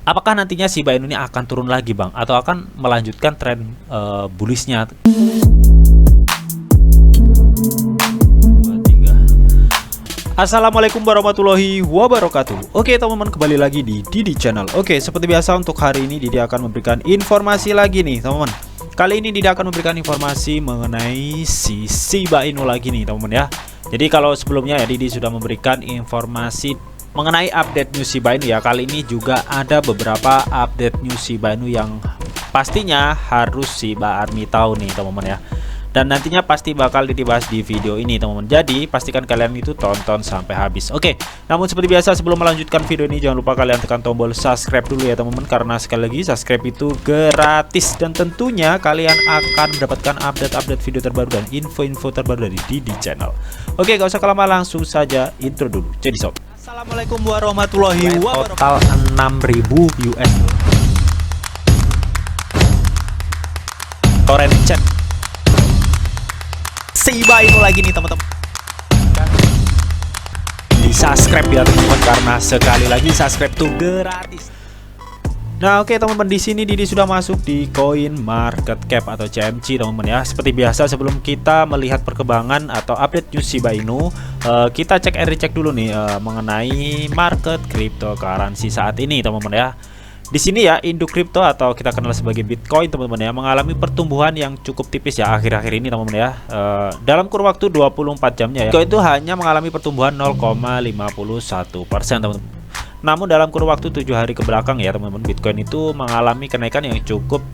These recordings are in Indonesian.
Apakah nantinya Shiba Inu ini akan turun lagi Bang, atau akan melanjutkan tren bullish-nya? Assalamualaikum warahmatullahi wabarakatuh. Oke teman-teman, kembali lagi di Didi Channel. Oke, seperti biasa untuk hari ini Didi akan memberikan informasi lagi nih teman-teman. Kali ini Didi akan memberikan informasi mengenai si Shiba Inu lagi nih teman-teman ya. Jadi kalau sebelumnya ya Didi sudah memberikan informasi mengenai update news Shiba Inu ya, kali ini juga ada beberapa update news Shiba Inu yang pastinya harus Shiba Army tahu nih teman-teman ya. Dan nantinya pasti bakal dibahas di video ini teman-teman. Jadi pastikan kalian itu tonton sampai habis. Oke, namun seperti biasa sebelum melanjutkan video ini jangan lupa kalian tekan tombol subscribe dulu ya teman-teman, karena sekali lagi subscribe itu gratis dan tentunya kalian akan mendapatkan update-update video terbaru dan info-info terbaru dari Didi Channel. Oke, gak usah kelama, langsung saja intro dulu. Jadi sob, Assalamualaikum warahmatullahi wabarakatuh. Total 6.000 US torrent chat Shiba Inu lagi nih teman-teman. Di subscribe ya teman-teman, karena sekali lagi subscribe tuh gratis. Nah oke teman-teman, di sini Didi sudah masuk di Coin Market Cap atau CMC teman-teman ya. Seperti biasa sebelum kita melihat perkembangan atau update news Shiba Inu, kita cek and recheck dulu nih mengenai market cryptocurrency saat ini teman-teman ya. Di sini ya induk kripto atau kita kenal sebagai Bitcoin teman-teman ya, mengalami pertumbuhan yang cukup tipis ya akhir-akhir ini teman-teman ya. Dalam kurun waktu 24 jamnya ya, Bitcoin itu hanya mengalami pertumbuhan 0,51% teman-teman. Namun dalam kurun waktu 7 hari ke belakang ya teman-teman, Bitcoin itu mengalami kenaikan yang cukup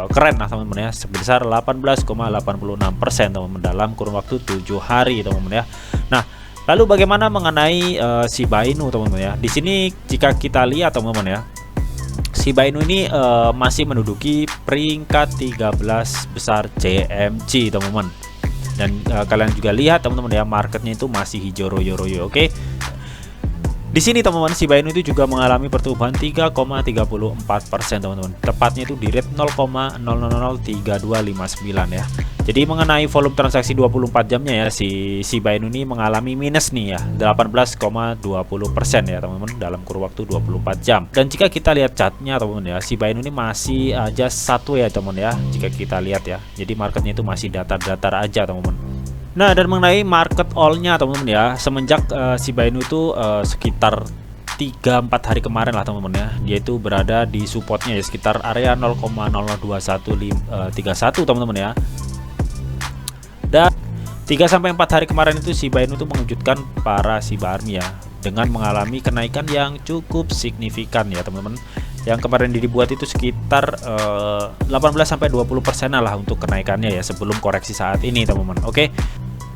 keren lah teman-teman ya, sebesar 18,86% teman-teman dalam kurun waktu 7 hari teman-teman ya. Nah, lalu bagaimana mengenai Shiba Inu teman-teman ya? Di sini jika kita lihat teman-teman ya, Shiba Inu ini masih menduduki peringkat 13 besar CMC teman-teman. Dan kalian juga lihat teman-teman ya, marketnya itu masih hijau royo-royo. Oke. Di sini teman-teman, Shiba Inu itu juga mengalami pertumbuhan 3,34% teman-teman. Tepatnya itu di rate 0,003259 ya. Jadi mengenai volume transaksi 24 jamnya ya, si Shiba Inu ini mengalami minus nih ya, 18,20% ya teman-teman dalam kurun waktu 24 jam. Dan jika kita lihat chartnya teman-teman ya, Shiba Inu ini masih aja satu ya teman ya, jika kita lihat ya. Jadi marketnya itu masih datar-datar aja teman-teman. Nah, dan mengenai market all-nya teman-teman ya, semenjak Shiba Inu itu sekitar 3-4 hari kemarin lah teman-teman ya, dia itu berada di supportnya ya sekitar area 0,002131 teman-teman ya. Dan 3-4 hari kemarin itu Shiba Inu itu mengejutkan para Shiba Army ya, dengan mengalami kenaikan yang cukup signifikan ya teman-teman. Yang kemarin dibuat itu sekitar 18-20% lah untuk kenaikannya ya, sebelum koreksi saat ini teman-teman. Oke,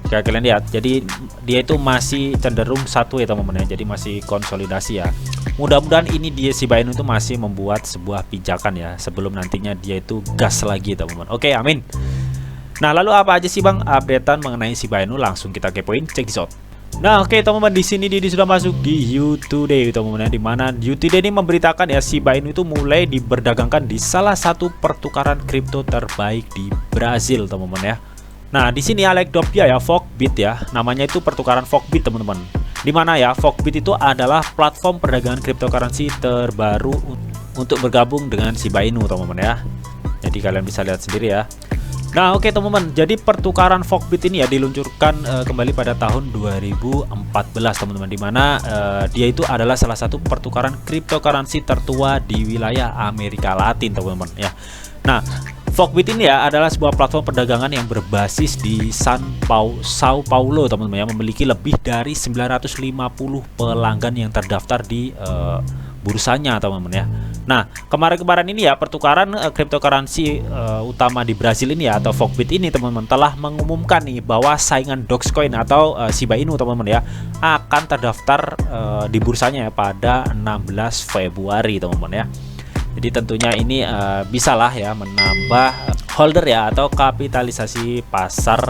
jika kalian lihat, jadi dia itu masih cenderung satu ya teman-teman ya, jadi masih konsolidasi ya. Mudah-mudahan ini dia Shiba Inu itu masih membuat sebuah pijakan ya, sebelum nantinya dia itu gas lagi teman-teman. Oke, amin. Nah, lalu apa aja sih Bang updatean mengenai Shiba Inu? Langsung kita kepoin, check this out. Nah, oke teman-teman, di sini Didi sudah masuk di U-Today teman-teman ya, di mana U-Today ini memberitakan ya Shiba Inu itu mulai diperdagangkan di salah satu pertukaran kripto terbaik di Brazil teman-teman ya. Nah, di sini Alectopia ya, Foxbit ya, namanya itu pertukaran Foxbit teman-teman. Di mana ya Foxbit itu adalah platform perdagangan cryptocurrency terbaru untuk bergabung dengan Shiba Inu teman-teman ya. Jadi kalian bisa lihat sendiri ya. Nah oke teman-teman, jadi pertukaran Foxbit ini ya diluncurkan kembali pada tahun 2014 teman-teman, dimana dia itu adalah salah satu pertukaran cryptocurrency tertua di wilayah Amerika Latin teman-teman ya. Nah, Foxbit ini ya adalah sebuah platform perdagangan yang berbasis di Sao Paulo teman-teman ya, memiliki lebih dari 950 pelanggan yang terdaftar di bursanya teman-teman ya. Nah, kemarin-kemarin ini ya pertukaran cryptocurrency utama di Brazil ini ya, atau Foxbit ini teman-teman, telah mengumumkan nih bahwa saingan Dogecoin atau Shiba Inu teman-teman ya akan terdaftar di bursanya ya pada 16 Februari teman-teman ya. Jadi tentunya ini bisalah ya menambah holder ya atau kapitalisasi pasar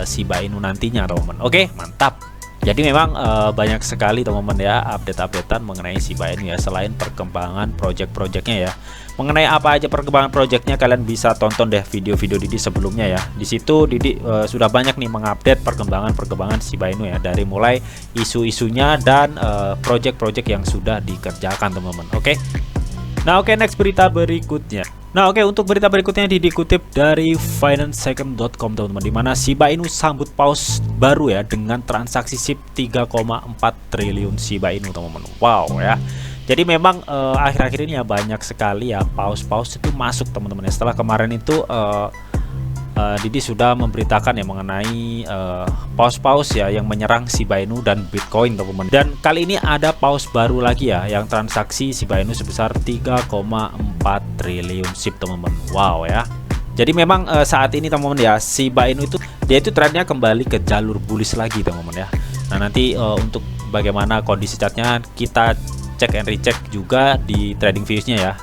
Shiba Inu nantinya teman-teman. Oke, mantap. Jadi memang banyak sekali teman-teman ya update-updatean mengenai Shiba Inu ya, selain perkembangan project-projectnya ya. Mengenai apa aja perkembangan projectnya, kalian bisa tonton deh video-video Didi sebelumnya ya. Di situ Didi sudah banyak nih mengupdate perkembangan Shiba Inu ya, dari mulai isu-isunya dan project-project yang sudah dikerjakan teman-teman. Oke. Nah, oke, next berita berikutnya. Nah, oke, untuk berita berikutnya dikutip dari financesecond.com teman-teman, di mana Shiba Inu sambut paus baru ya dengan transaksi SIP 3,4 triliun Shiba Inu teman-teman. Wow ya. Jadi memang akhir-akhir ini ya banyak sekali ya paus-paus itu masuk teman-teman ya. Setelah kemarin itu Didi sudah memberitakan ya mengenai paus-paus ya yang menyerang Shiba Inu dan Bitcoin teman-teman. Dan kali ini ada paus baru lagi ya yang transaksi Shiba Inu sebesar 3,4 triliun SIP teman-teman. Wow ya. Jadi memang saat ini teman-teman ya Shiba Inu itu dia itu trennya kembali ke jalur bullish lagi teman-teman ya. Nah, nanti untuk bagaimana kondisi chartnya kita cek and recheck juga di TradingViews-nya ya.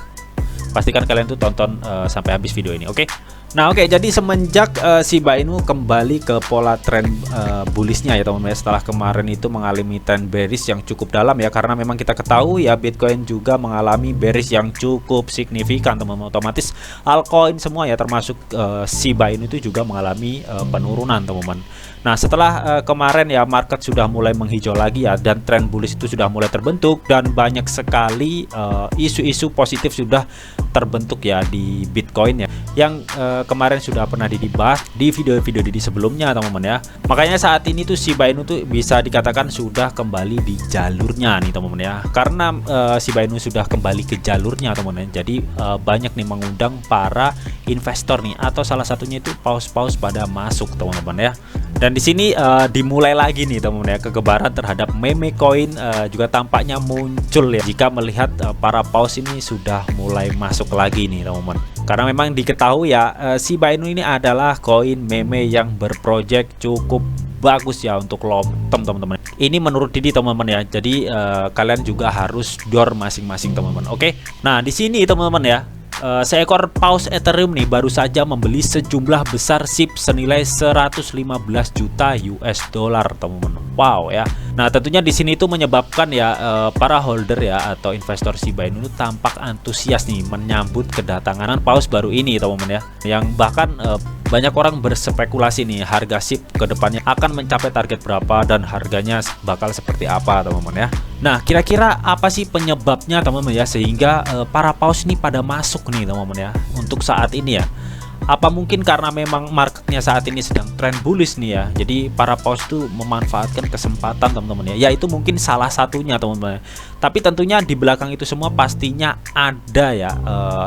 Pastikan kalian tuh tonton sampai habis video ini, oke? Nah, oke, jadi semenjak Shiba Inu kembali ke pola tren bullishnya ya teman-teman, setelah kemarin itu mengalami tren bearish yang cukup dalam ya, karena memang kita ketahui ya Bitcoin juga mengalami bearish yang cukup signifikan teman-teman. Otomatis altcoin semua ya termasuk Shiba Inu itu juga mengalami penurunan teman-teman. Nah, setelah kemarin ya market sudah mulai menghijau lagi ya, dan tren bullish itu sudah mulai terbentuk, dan banyak sekali isu-isu positif sudah terbentuk ya di Bitcoin ya, yang kemarin sudah pernah dibahas di video-video Didi sebelumnya teman-teman ya. Makanya saat ini tuh Shiba Inu tuh bisa dikatakan sudah kembali di jalurnya nih teman-teman ya, karena Shiba Inu sudah kembali ke jalurnya teman-teman. Jadi banyak nih mengundang para investor nih, atau salah satunya itu paus-paus pada masuk teman-teman ya. Dan di sini dimulai lagi nih teman-teman ya, kegebaran terhadap meme coin juga tampaknya muncul ya, jika melihat para paus ini sudah mulai masuk lagi nih teman-teman. Karena memang diketahui ya Shiba Inu ini adalah koin meme yang berproject cukup bagus ya untuk long term teman-teman. Ini menurut Didi teman-teman ya. Jadi kalian juga harus door masing-masing teman-teman. Oke. Nah, di sini teman-teman ya, seekor paus Ethereum nih baru saja membeli sejumlah besar SIP senilai 115 juta US dollar teman-teman. Wow ya. Nah, tentunya di sini itu menyebabkan ya para holder ya atau investor Shiba Inu tampak antusias nih menyambut kedatangan paus baru ini teman-teman ya. Yang bahkan banyak orang berspekulasi nih harga SIP kedepannya akan mencapai target berapa dan harganya bakal seperti apa teman-teman ya. Nah, kira-kira apa sih penyebabnya teman-teman ya sehingga para paus ini pada masuk nih teman-teman ya untuk saat ini ya? Apa mungkin karena memang marketnya saat ini sedang tren bullish nih ya, jadi para paus tuh memanfaatkan kesempatan teman-teman ya. Ya, itu mungkin salah satunya teman-teman. Tapi tentunya di belakang itu semua pastinya ada ya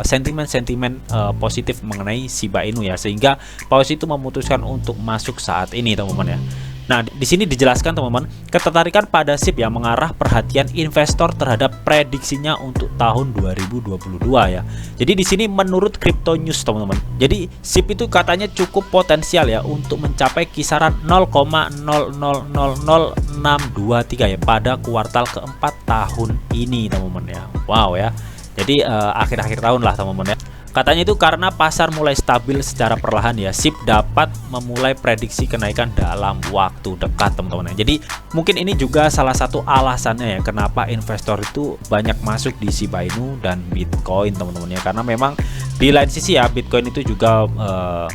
sentimen-sentimen positif mengenai Shiba Inu ya, sehingga paus itu memutuskan untuk masuk saat ini teman-teman ya. Nah, di sini dijelaskan teman-teman, ketertarikan pada SIP ya mengarah perhatian investor terhadap prediksinya untuk tahun 2022 ya. Jadi di sini menurut Crypto News teman-teman, jadi SIP itu katanya cukup potensial ya untuk mencapai kisaran 0,000623 ya pada kuartal keempat tahun ini teman-teman ya. Wow ya. Jadi akhir-akhir tahun lah teman-teman ya. Katanya itu karena pasar mulai stabil secara perlahan ya, SIP dapat memulai prediksi kenaikan dalam waktu dekat teman-teman. Jadi mungkin ini juga salah satu alasannya ya kenapa investor itu banyak masuk di Shiba Inu dan Bitcoin teman-teman ya, karena memang di lain sisi ya Bitcoin itu juga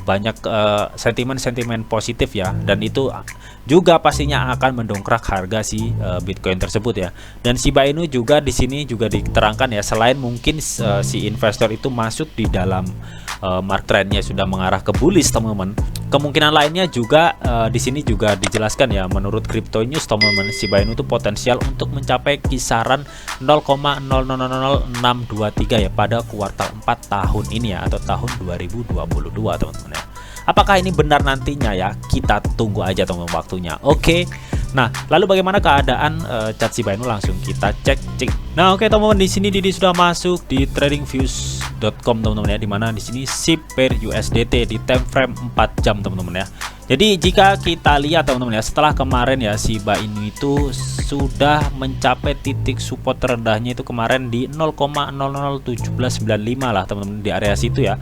banyak sentimen-sentimen positif ya, dan itu juga pastinya akan mendongkrak harga si Bitcoin tersebut ya. Dan Shiba Inu juga di sini juga diterangkan ya, selain mungkin si investor itu masuk di dalam market trendnya sudah mengarah ke bullish teman-teman, kemungkinan lainnya juga di sini juga dijelaskan ya menurut Crypto News teman-teman, Shiba Inu itu potensial untuk mencapai kisaran 0,000623 ya pada kuartal 4 tahun ini ya, atau tahun 2022 teman-teman ya. Apakah ini benar nantinya ya? Kita tunggu aja teman-teman waktunya. Oke. Nah, lalu bagaimana keadaan chart Shiba Inu? Langsung kita cek. Nah, oke teman-teman, di sini Didi sudah masuk di TradingViews.com teman-teman ya, dimana di sini SIP per USDT di time frame 4 jam teman-teman ya. Jadi jika kita lihat teman-teman ya, setelah kemarin ya Shiba Inu itu sudah mencapai titik support terendahnya itu kemarin di 0,001795 lah teman-teman, di area situ ya.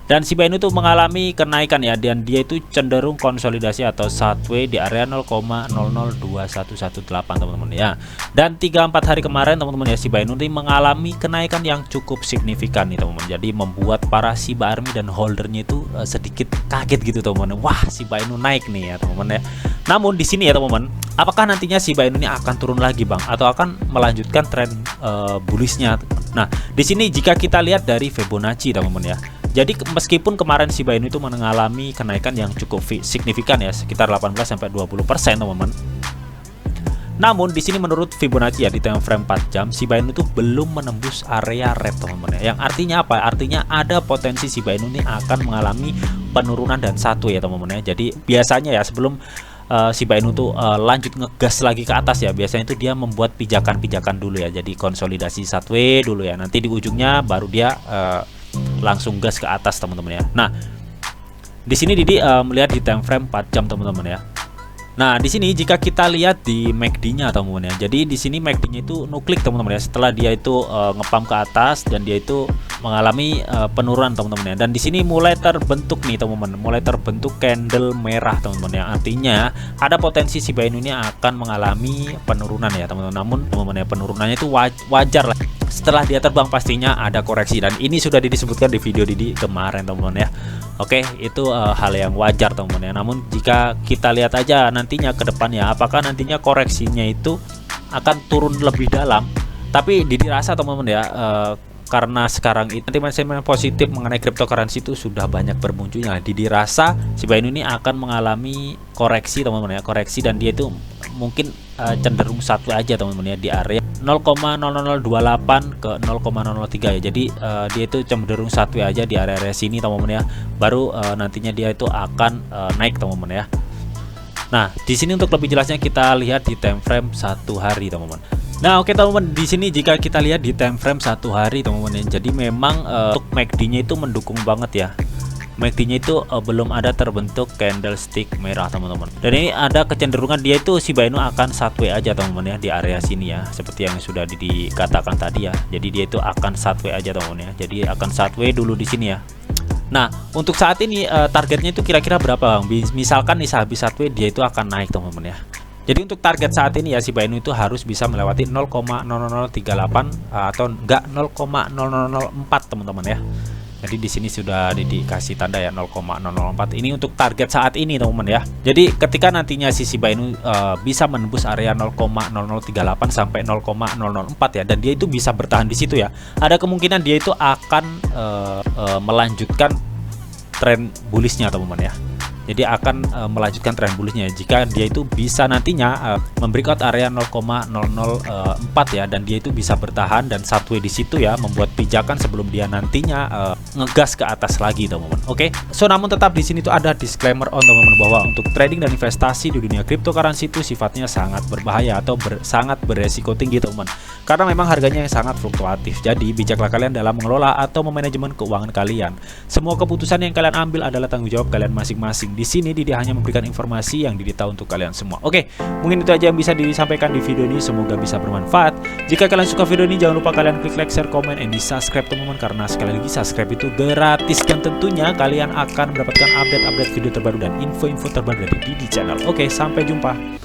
Dan Shiba Inu itu mengalami kenaikan ya, dan dia itu cenderung konsolidasi atau sideways di area 0,002118 teman-teman ya. Dan 3-4 hari kemarin teman-teman ya, Shiba Inu ini mengalami kenaikan yang cukup signifikan nih teman-teman. Jadi membuat para Shiba Army dan holdernya itu sedikit kaget gitu teman-teman. Wah, Shiba Inu naik nih ya teman-teman ya. Namun di sini ya teman-teman, apakah nantinya Shiba Inu ini akan turun lagi Bang, atau akan melanjutkan tren bullishnya? Nah, di sini jika kita lihat dari Fibonacci teman-teman ya. Jadi meskipun kemarin Shiba Inu itu mengalami kenaikan yang cukup signifikan ya, sekitar 18-20% teman-teman. Namun di sini menurut Fibonacci ya, di time frame 4 jam Shiba Inu itu belum menembus area red teman-teman ya. Yang artinya apa? Artinya ada potensi Shiba Inu ini akan mengalami penurunan dan satu ya teman-teman ya. Jadi biasanya ya sebelum Shiba Inu tuh lanjut ngegas lagi ke atas ya, biasanya itu dia membuat pijakan-pijakan dulu ya. Jadi konsolidasi sideways dulu ya. Nanti di ujungnya baru dia langsung gas ke atas teman-teman ya. Nah, di sini Didi melihat di time frame 4 jam teman-teman ya. Nah, di sini jika kita lihat di MACD-nya teman-teman ya. Jadi di sini MACD-nya itu nuklik teman-teman ya. Setelah dia itu ngepump ke atas dan dia itu mengalami penurunan teman-teman ya. Dan di sini mulai terbentuk nih teman-teman, mulai terbentuk candle merah teman-teman ya. Artinya ada potensi Shiba Inu ini akan mengalami penurunan ya teman-teman. Namun teman-teman ya, penurunannya itu wajar lah. Setelah dia terbang pastinya ada koreksi, dan ini sudah disebutkan di video Didi kemarin teman-teman ya. Oke, itu hal yang wajar teman-teman ya. Namun jika kita lihat aja nantinya ke depannya, apakah nantinya koreksinya itu akan turun lebih dalam. Tapi Didi rasa teman-teman ya, karena sekarang itu sentimen positif mengenai cryptocurrency itu sudah banyak bermunculnya. Didi rasa Shiba Inu ini akan mengalami koreksi teman-teman ya, koreksi, dan dia itu mungkin cenderung satu aja teman-teman ya, di area 0,0028 ke 0,003 ya. Jadi dia itu cenderung satu aja di area sini teman-teman ya. Baru nantinya dia itu akan naik teman-teman ya. Nah, di sini untuk lebih jelasnya kita lihat di time frame 1 hari teman-teman. Nah, oke teman-teman, di sini jika kita lihat di time frame 1 hari teman-teman ya. Jadi memang untuk MACD-nya itu mendukung banget ya. MACD-nya itu belum ada terbentuk candlestick merah teman-teman. Dan ini ada kecenderungan dia itu Shiba Inu akan sideways aja teman-teman ya, di area sini ya, seperti yang sudah dikatakan tadi ya. Jadi dia itu akan sideways aja teman-teman ya. Jadi akan sideways dulu di sini ya. Nah, untuk saat ini targetnya itu kira-kira berapa Bang? Misalkan nih sehabis sideways dia itu akan naik teman-teman ya. Jadi untuk target saat ini ya, Shiba Inu itu harus bisa melewati 0,0038 atau enggak 0,0004 teman-teman ya. Jadi di sini sudah dikasih tanda ya 0,004. Ini untuk target saat ini teman-teman ya. Jadi ketika nantinya si Shiba Inu bisa menembus area 0,0038 sampai 0,004 ya, dan dia itu bisa bertahan di situ ya, ada kemungkinan dia itu akan melanjutkan tren bullishnya teman-teman ya. Jadi akan melanjutkan tren bullishnya jika dia itu bisa nantinya membreakout area 0,004 ya, dan dia itu bisa bertahan dan sideways di situ ya, membuat pijakan sebelum dia nantinya ngegas ke atas lagi teman-teman. Oke. So namun tetap di sini tuh ada disclaimer on teman-teman, bahwa untuk trading dan investasi di dunia cryptocurrency itu sifatnya sangat berbahaya atau sangat beresiko tinggi teman-teman. Karena memang harganya yang sangat fluktuatif. Jadi bijaklah kalian dalam mengelola atau memanajemen keuangan kalian. Semua keputusan yang kalian ambil adalah tanggung jawab kalian masing-masing. Di sini Didi hanya memberikan informasi yang Didi tahu untuk kalian semua. Oke, mungkin itu aja yang bisa Didi sampaikan di video ini. Semoga bisa bermanfaat. Jika kalian suka video ini, jangan lupa kalian klik like, share, comment, and di subscribe teman-teman. Karena sekali lagi subscribe itu gratis, dan tentunya kalian akan mendapatkan update-update video terbaru dan info-info terbaru dari Didi Channel. Oke, sampai jumpa.